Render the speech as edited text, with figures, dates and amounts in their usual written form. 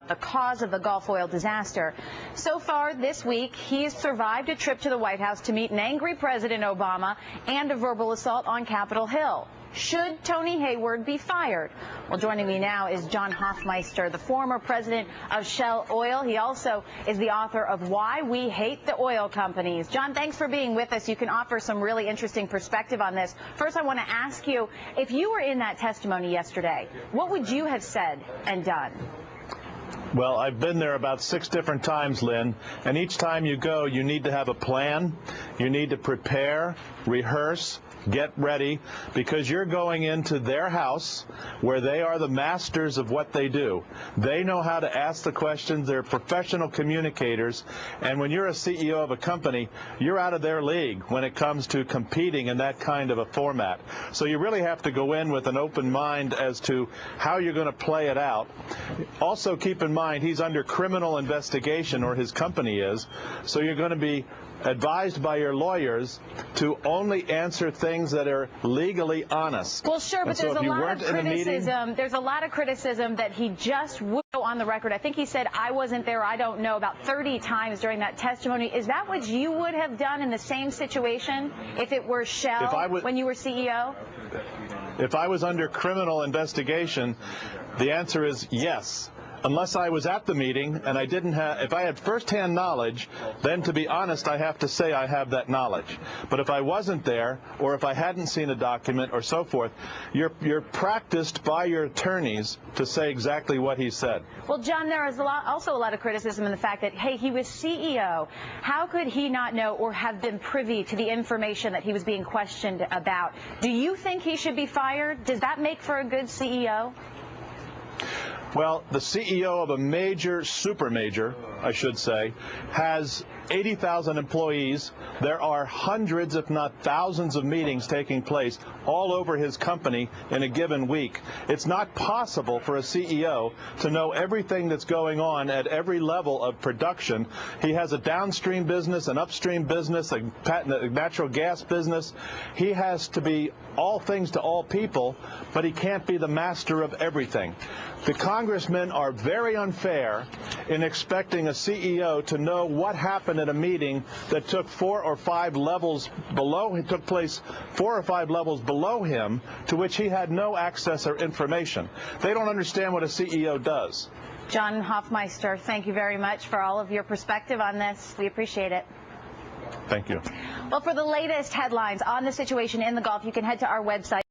the cause of the Gulf oil disaster. So far this week, he's survived a trip to the White House to meet an angry President Obama and a verbal assault on Capitol Hill. Should Tony Hayward be fired? Well, joining me now is John Hofmeister, the former president of Shell Oil. He also is the author of Why We Hate the Oil Companies. John, thanks for being with us. You can offer some really interesting perspective on this. First, I want to ask you, if you were in that testimony yesterday, what would you have said and done? Well, I've been there about 6 different times, Lynn, and each time you go, you need to have a plan. You need to prepare, rehearse, get ready, because you're going into their house where they are the masters of what they do. They know how to ask the questions. They're professional communicators, and when you're a CEO of a company, you're out of their league when it comes to competing in that kind of a format. So you really have to go in with an open mind as to how you're going to play it out. Also, keep in mind, he's under criminal investigation, or his company is, so you're going to be advised by your lawyers to only answer things that are legally honest. Well, sure, but there's a lot of criticism. There's a lot of criticism that he just would go on the record. I think he said, "I wasn't there, I don't know," about 30 times during that testimony. Is that what you would have done in the same situation if it were Shell when you were CEO? If I was under criminal investigation, the answer is yes. Unless I was at the meeting and I didn't have, if I had firsthand knowledge, then to be honest, I have to say I have that knowledge. But if I wasn't there, or if I hadn't seen a document or so forth, you're practiced by your attorneys to say exactly what he said. Well, John, there is also a lot of criticism in the fact that, hey, he was CEO. How could he not know or have been privy to the information that he was being questioned about? Do you think he should be fired? Does that make for a good CEO? Well, the CEO of a major, super major, I should say, has 80,000 employees. There are hundreds, if not thousands, of meetings taking place all over his company in a given week. It's not possible for a CEO to know everything that's going on at every level of production. He has a downstream business, an upstream business, a natural gas business. He has to be all things to all people, but he can't be the master of everything. The congressmen are very unfair in expecting a CEO to know what happened at a meeting that took 4 or 5 levels below him, took place 4 or 5 levels below him, to which he had no access or information. They don't understand what a CEO does. John Hofmeister, thank you very much for all of your perspective on this. We appreciate it. Thank you. Well, for the latest headlines on the situation in the Gulf, you can head to our website.